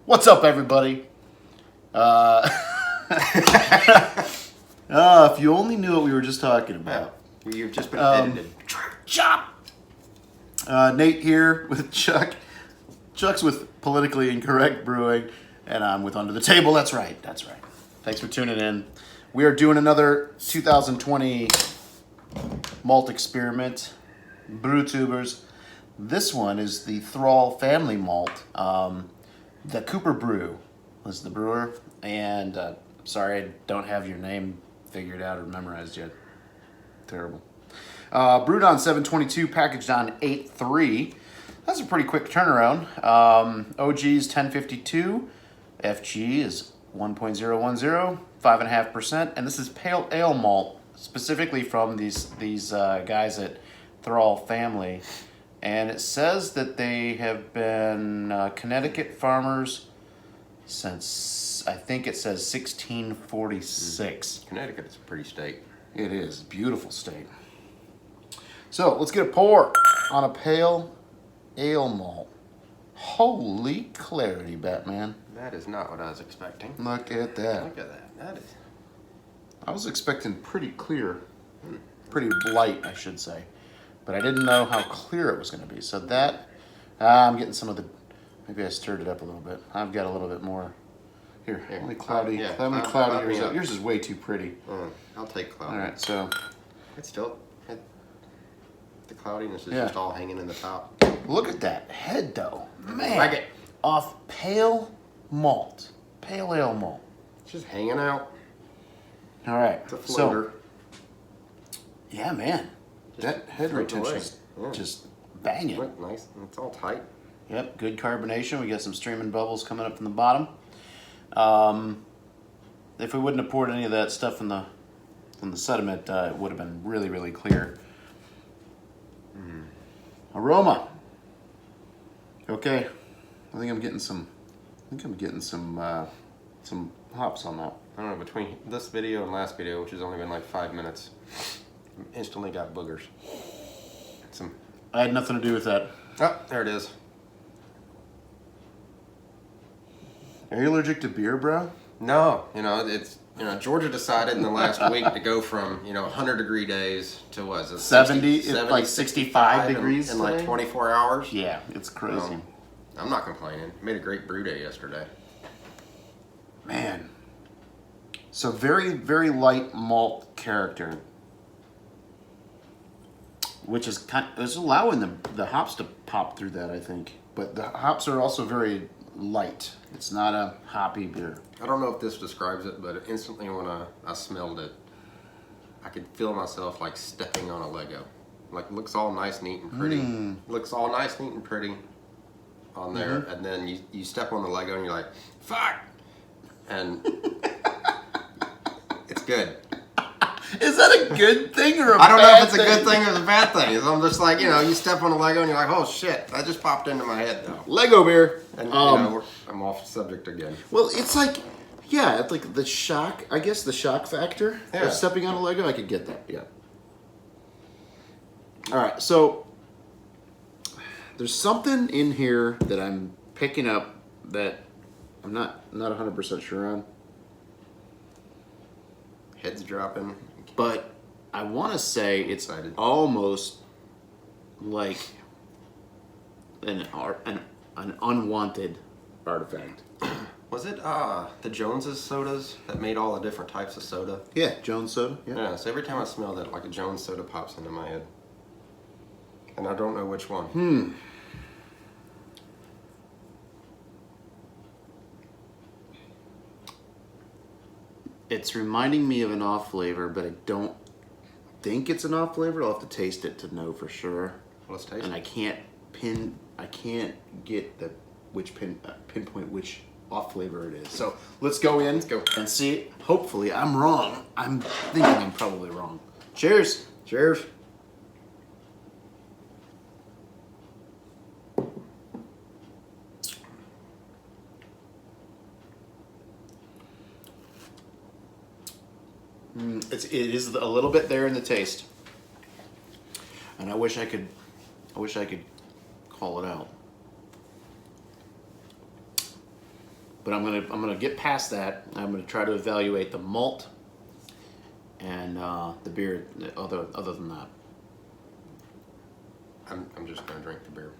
What's up, everybody? If you only knew what we were just talking about. You've just been edited. Chop! Nate here with Chuck. Chuck's with Politically Incorrect Brewing, and I'm with Under the Table. That's right. Thanks for tuning in. We are doing another 2020 malt experiment, Brewtubers. This one is the Thrall family malt. The Cooper Brew was the brewer, and sorry I don't have your name figured out or memorized yet. Terrible. Brewed on 7/22, packaged on 8/3. That's a pretty quick turnaround. OG is 1052, FG is 1.010, 5.5%, and this is pale ale malt, specifically from these guys at Thrall family. And it says that they have been Connecticut farmers since, I think it says 1646. Connecticut's a pretty state. It is. Beautiful state. So, let's get a pour on a pale ale malt. Holy clarity, Batman. That is not what I was expecting. Look at that. Look at that. That is... I was expecting pretty clear. Pretty light, I should say. But I didn't know how clear it was going to be. So that, I'm getting some of the, maybe I stirred it up a little bit. I've got a little bit more. Here, let me cloudy, let me cloudy yours up. Yours is way too pretty. I'll take cloudy. All right, so. It's still, the cloudiness is just all hanging in the top. Look at that head though. Man. Like it. Off pale malt. Pale ale malt. It's just hanging out. All right. It's a floater. So, yeah, man. That head retention is just banging. Look nice. It's all tight. Yep, good carbonation. We got some streaming bubbles coming up from the bottom. If we wouldn't have poured any of that stuff from the sediment, it would have been really, really clear. Aroma. Okay, I think I'm getting some hops on that. I don't know, between this video and last video, which has only been like 5 minutes, instantly got boogers. I had nothing to do with that. Oh, there it is. Are you allergic to beer, bro? No, Georgia decided in the last week to go from 100-degree days to what is it? 70, it's like 65 degrees in like 24 hours. Yeah, it's crazy. I'm not complaining. Made a great brew day yesterday. Man. So very, very light malt character, which is allowing the hops to pop through that, I think. But the hops are also very light. It's not a hoppy beer. I don't know if this describes it, but instantly when I smelled it, I could feel myself like stepping on a Lego. Like, looks all nice, neat, and pretty. Looks all nice, neat, and pretty on there, and then you step on the Lego and you're like, fuck! And it's good. Is that a good thing or a bad thing? I don't know if it's a good thing or a bad thing. I'm just like, you step on a Lego and you're like, oh shit, that just popped into my head though. Lego beer. And I'm off subject again. Well, it's like, it's like the shock, I guess the shock factor of stepping on a Lego. I could get that, yeah. All right, so there's something in here that I'm picking up that I'm not 100% sure on. Head's dropping. But I want to say it's almost like an unwanted artifact. Was it the Jones's sodas that made all the different types of soda? Yeah, Jones soda. Yeah, so every time I smell that, like a Jones soda pops into my head. And I don't know which one. It's reminding me of an off flavor, but I don't think it's an off flavor. I'll have to taste it to know for sure. Let's taste it. And I can't get pinpoint which off flavor it is. So let's go in and see. Hopefully I'm wrong. I'm thinking I'm probably wrong. Cheers. Cheers. It is a little bit there in the taste, and I wish I could call it out. But I'm gonna get past that. I'm gonna try to evaluate the malt and the beer. Other than that, I'm just gonna drink the beer.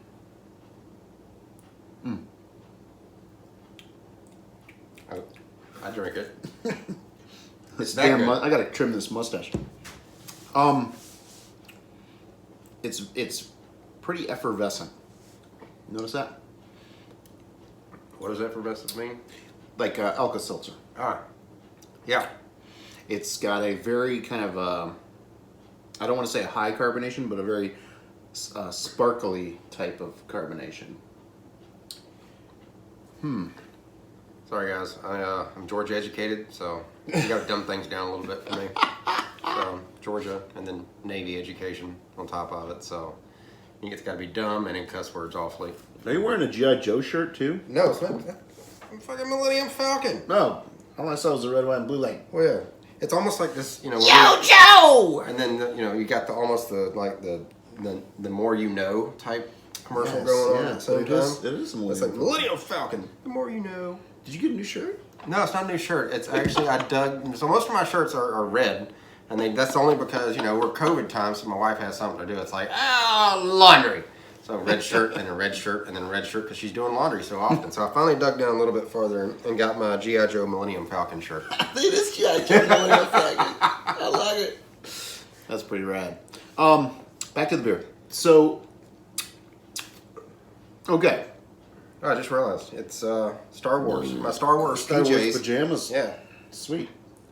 I drink it. It's that damn. good. I gotta trim this mustache. It's pretty effervescent. Notice that? What does effervescence mean? Like Alka-Seltzer. Ah, yeah. It's got a very kind of I don't want to say a high carbonation, but a very sparkly type of carbonation. Sorry guys, I'm Georgia educated, so you got to dumb things down a little bit for me. So Georgia and then Navy education on top of it, so it's got to be dumb and then cuss words awfully. Are you wearing a G.I. Joe shirt too? No, it's not. I'm fucking Millennium Falcon. No. All I saw was the red, white, and blue light. Well, yeah. It's almost like this, you know. Joe! And then you got the more you know type commercial going on at the same time. It is a It's like Millennium Falcon. The more you know. Did you get a new shirt? No, it's not a new shirt. It's actually I dug. So most of my shirts are red, and that's only because we're COVID time, so my wife has something to do. It's like laundry. So red shirt and a red shirt and then a red shirt because she's doing laundry so often. So I finally dug down a little bit further and got my G.I. Joe Millennium Falcon shirt. It is G.I. Joe Millennium Falcon. I like it. That's pretty rad. Back to the beer. So, okay. Oh, I just realized it's Star Wars. My Star Wars Star Wars PJs. pajamas. Yeah. Sweet.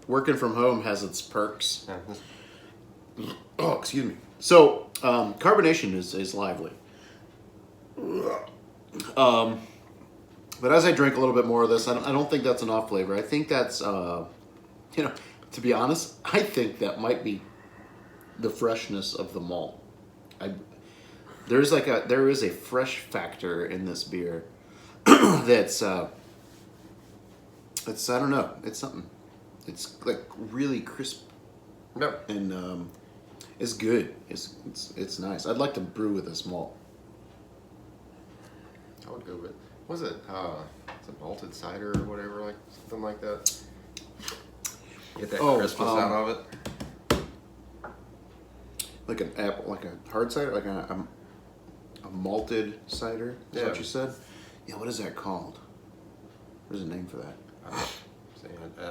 Working from home has its perks. Yeah, Oh, excuse me. So, carbonation is lively. But as I drink a little bit more of this, I don't think that's an off flavor. I think that's, to be honest, I think that might be the freshness of the malt. There is a fresh factor in this beer that's I don't know. It's something. It's like really crisp. No. And it's good. It's nice. I'd like to brew with this malt. I would go with, was it malted cider or whatever, like something like that? Get that crispness out of it. Like an apple, like a hard cider, like a malted cider. Is that what you said? Yeah. What is that called? There's a name for that.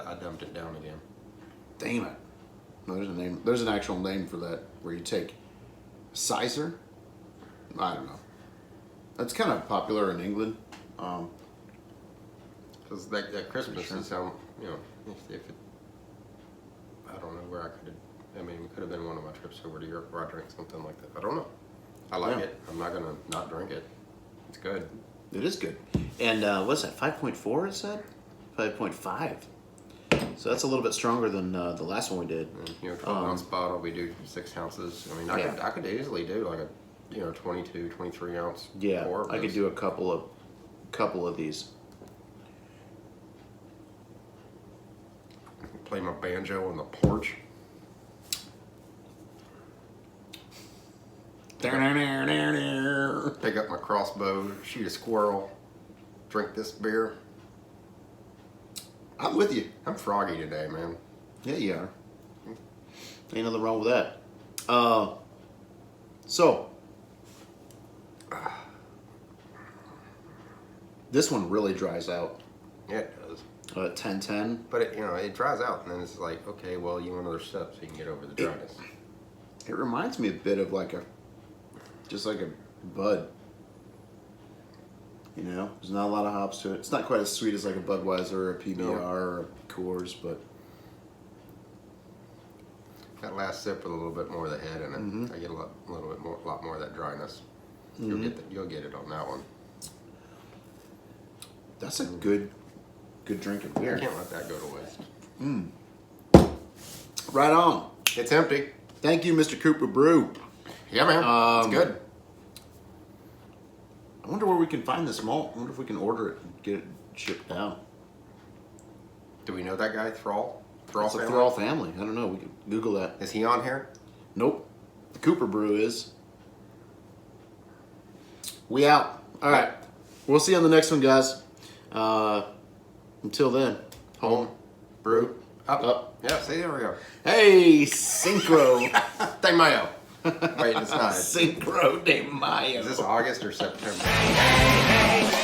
I dumped it down again. Damn it. No, there's a name. There's an actual name for that where you take sizer. I don't know. That's kind of popular in England. Because that crispness is how, if it, I don't know where I could have, it could have been one of my trips over to Europe where I drank something like that. I don't know. I like it. I'm not going to not drink it. It's good. It is good. And what's that, 5.4 it said? 5.5. So that's a little bit stronger than the last one we did. And, 12 ounce bottle, we do 6 ounces. I could easily do like a 22, 23 ounce. Yeah, I could do a couple of these. Play my banjo on the porch. Pick up my crossbow, shoot a squirrel, drink this beer. I'm with you. I'm froggy today, man. Yeah, you are. Ain't nothing wrong with that. So this one really dries out. Yeah, it does. 10-10. But it dries out, and then it's like, okay, well, you want another step so you can get over the dryness. It reminds me a bit of just like a bud. There's not a lot of hops to it. It's not quite as sweet as like a Budweiser or a PBR or a Coors, but that last sip with a little bit more of the head in it. I get a lot more of that dryness. You'll get it on that one. That's a good drinking beer. I can't let that go to waste. Right on. It's empty. Thank you, Mr. Cooper Brew. Yeah, man. It's good. I wonder where we can find this malt. I wonder if we can order it and get it shipped down. Do we know that guy, Thrall? It's a Thrall family. I don't know. We can Google that. Is he on here? Nope. The Cooper Brew is. We out. All right. We'll see you on the next one, guys. Until then, Home, brew, up. Up. Yeah, see, there we go. Hey, Synchro. De Mayo. Wait, it's not. Synchro de Mayo. Is this August or September? Hey, hey, hey.